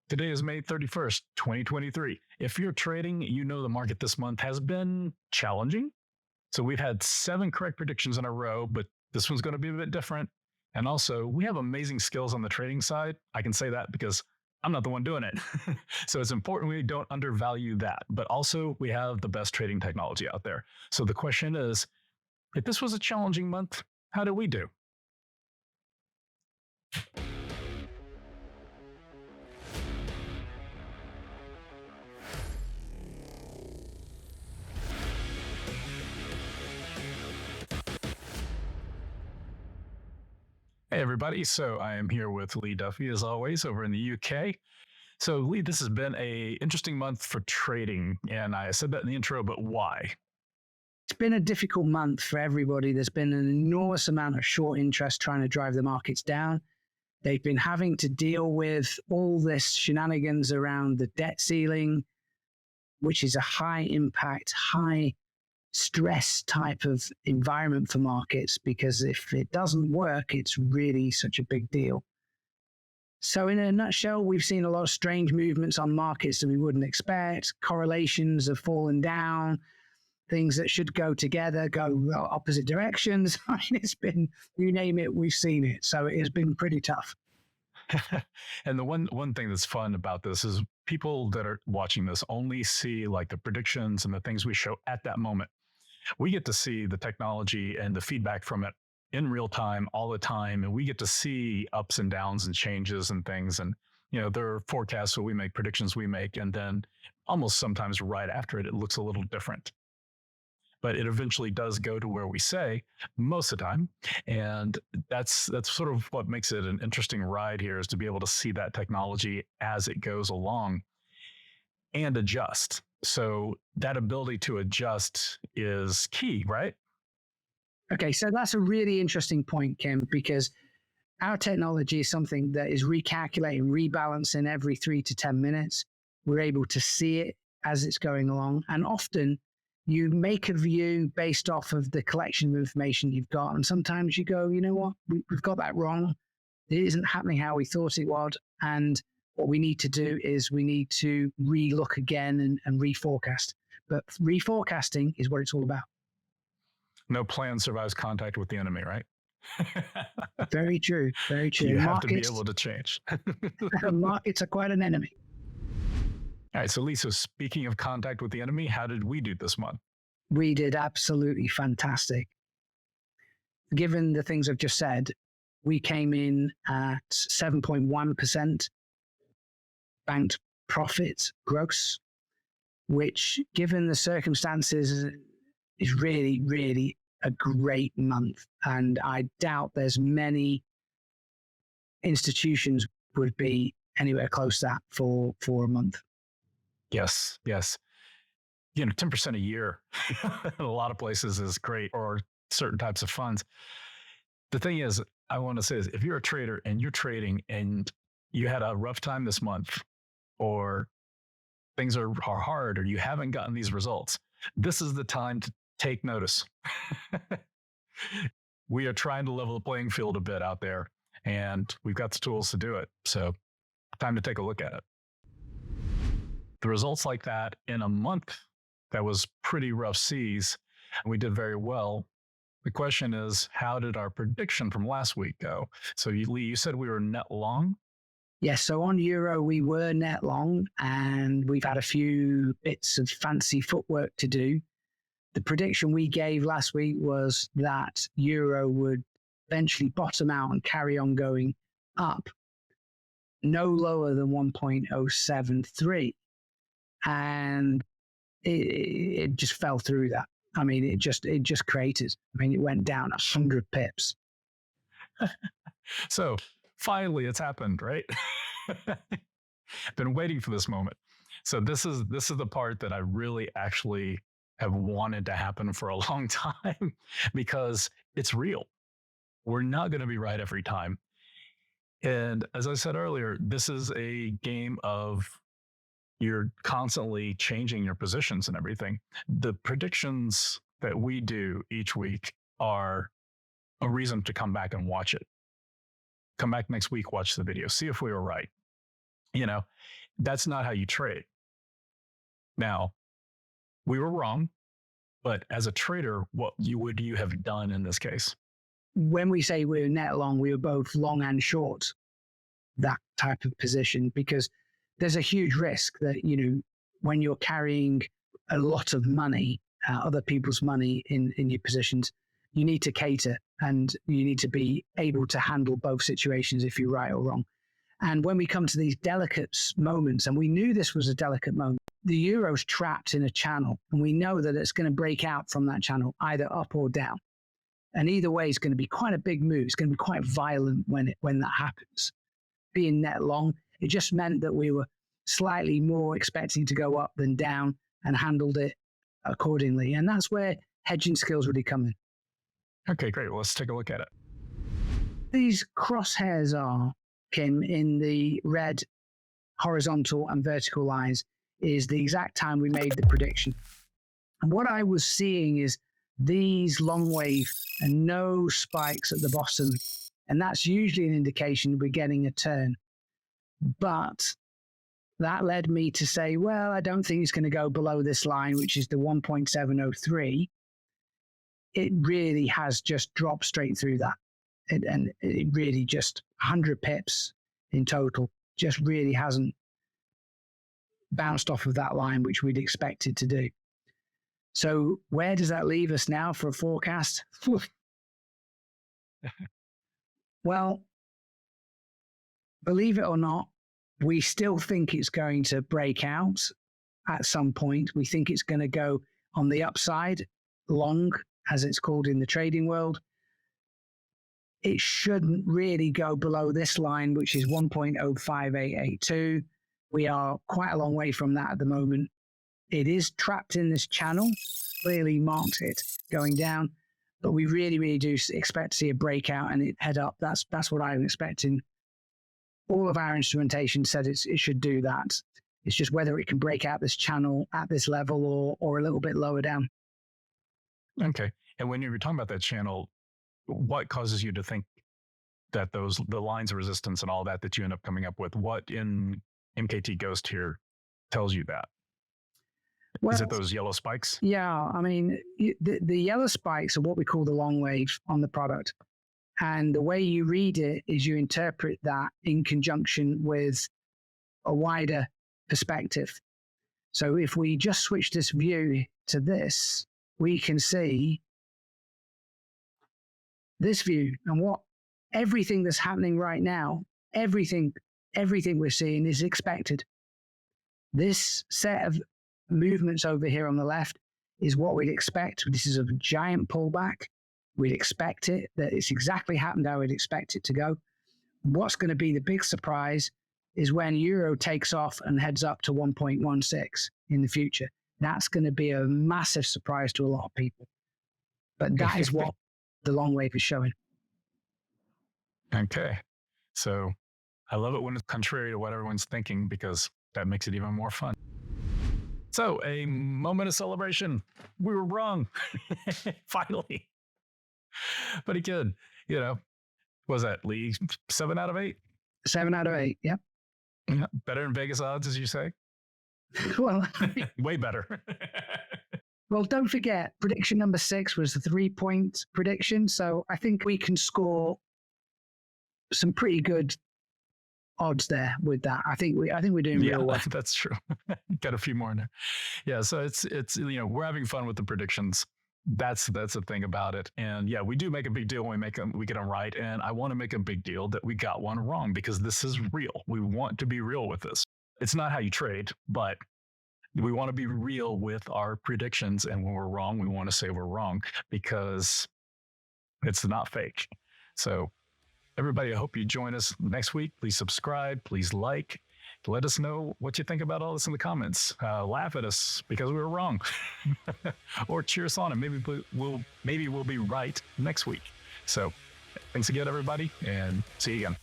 Today is May 31st, 2023. If you're trading, you know the market this month has been challenging. So we've had 7 correct predictions in a row, but this one's going to be a bit different. And also, we have amazing skills on the trading side. I can say that because I'm not the one doing it. So it's important we don't undervalue that. But also, we have the best trading technology out there. So the question is, if this was a challenging month, how did we do? Hey, everybody. So I am here with Lee Duffy, as always, over in the UK. So, Lee, this has been a interesting month for trading, and I said that in the intro, but why? It's been a difficult month for everybody. There's been an enormous amount of short interest trying to drive the markets down. They've been having to deal with all this shenanigans around the debt ceiling, which is a high impact, high stress type of environment for markets, because if it doesn't work, it's really such a big deal. So in a nutshell, we've seen a lot of strange movements on markets that we wouldn't expect. Correlations have fallen down. Things that should go together go opposite directions. I mean, it's been, you name it, we've seen it. So it has been pretty tough. And the one thing that's fun about this is people that are watching this only see like the predictions and the things we show at that moment. We get to see the technology and the feedback from it in real time all the time, and we get to see ups and downs and changes and things. And there are forecasts that we make, predictions we make, and then almost sometimes right after it looks a little different, but it eventually does go to where we say most of the time. And that's sort of what makes it an interesting ride here, is to be able to see that technology as it goes along and adjust. So that ability to adjust is key, right? Okay, so that's a really interesting point, Kim, because our technology is something that is recalculating, rebalancing every 3 to 10 minutes. We're able to see it as it's going along. And often you make a view based off of the collection of information you've got. And sometimes you go, you know what, we've got that wrong. It isn't happening how we thought it would. And what we need to do is we need to re-look again and reforecast. But reforecasting is what it's all about. No plan survives contact with the enemy, right? Very true. Very true. You have to be able to change. Markets are quite an enemy. All right. So, Lisa, speaking of contact with the enemy, how did we do this month? We did absolutely fantastic. Given the things I've just said, we came in at 7.1% banked profit gross, which, given the circumstances, is really, really a great month. And I doubt there's many institutions would be anywhere close to that for a month. Yes. 10% a year in a lot of places is great, or certain types of funds. The thing is, I want to say is, if you're a trader and you're trading and you had a rough time this month, or things are hard, or you haven't gotten these results, this is the time to take notice. We are trying to level the playing field a bit out there, and we've got the tools to do it. So time to take a look at it. The results like that in a month that was pretty rough seas, and we did very well. The question is, how did our prediction from last week go? So Lee, you said we were net long? Yes, so on Euro, we were net long, and we've had a few bits of fancy footwork to do. The prediction we gave last week was that Euro would eventually bottom out and carry on going up, no lower than 1.073. And it just fell through that. I mean, it just cratered. I mean, it went down 100 pips. So finally, it's happened, right? Been waiting for this moment. So this is the part that I really actually have wanted to happen for a long time, because it's real. We're not going to be right every time. And as I said earlier, this is a game of you're constantly changing your positions and everything. The predictions that we do each week are a reason to come back and watch it. Come back next week, watch the video, see if we were right. That's not how you trade. Now, we were wrong, but as a trader, what would you have done in this case? When we say we're net long, we were both long and short that type of position, because there's a huge risk that, when you're carrying a lot of money, other people's money in your positions, you need to cater and you need to be able to handle both situations if you're right or wrong. And when we come to these delicate moments, and we knew this was a delicate moment, the euro's trapped in a channel, and we know that it's going to break out from that channel either up or down. And either way, it's going to be quite a big move. It's going to be quite violent when that happens. Being net long, it just meant that we were slightly more expecting to go up than down and handled it accordingly. And that's where hedging skills really come in. Okay, great. Well, let's take a look at it. These crosshairs are, Kim, in the red horizontal and vertical lines, is the exact time we made the prediction. And what I was seeing is these long wave and no spikes at the bottom. And that's usually an indication we're getting a turn. But that led me to say, well, I don't think it's going to go below this line, which is the 1.703. It really has just dropped straight through that. And it really just 100 pips in total, just really hasn't bounced off of that line, which we'd expected to do. So where does that leave us now for a forecast? Well, believe it or not, we still think it's going to break out at some point. We think it's going to go on the upside, long, as it's called in the trading world. It shouldn't really go below this line, which is 1.05882. We are quite a long way from that at the moment. It is trapped in this channel, clearly marked it going down, but we really, really do expect to see a breakout and it head up. That's what I'm expecting. All of our instrumentation said it should do that. It's just whether it can break out this channel at this level or a little bit lower down. Okay. And when you were talking about that channel, what causes you to think that the lines of resistance and all that you end up coming up with? What in MKT Ghost here tells you that? Well, is it those yellow spikes? Yeah, I mean, the yellow spikes are what we call the long wave on the product. And the way you read it is you interpret that in conjunction with a wider perspective. So if we just switch this view to this, we can see this view and what everything that's happening right now, everything we're seeing is expected. This set of movements over here on the left is what we'd expect. This is a giant pullback. We'd expect it, that it's exactly happened how we'd expect it to go. What's going to be the big surprise is when Euro takes off and heads up to 1.16 in the future. That's going to be a massive surprise to a lot of people. But that is what the long wave is showing. Okay. So I love it when it's contrary to what everyone's thinking, because that makes it even more fun. So a moment of celebration. We were wrong. Finally. Pretty good. What was that, Lee? 7 out of 8? 7 out of 8, yep. Yeah. Better than Vegas odds, as you say? Well, way better. Well, don't forget, prediction number 6 was the 3-point prediction. So I think we can score some pretty good odds there with that. I think we're doing real well. That's true. Got a few more in there. Yeah. So it's we're having fun with the predictions. That's the thing about it. And yeah, we do make a big deal when we get them right. And I want to make a big deal that we got one wrong, because this is real. We want to be real with this. It's not how you trade, but we want to be real with our predictions. And when we're wrong, we want to say we're wrong, because it's not fake. So everybody, I hope you join us next week. Please subscribe. Please like. Let us know what you think about all this in the comments. Laugh at us because we were wrong, or cheer us on, and maybe we'll be right next week. So, thanks again, everybody, and see you again.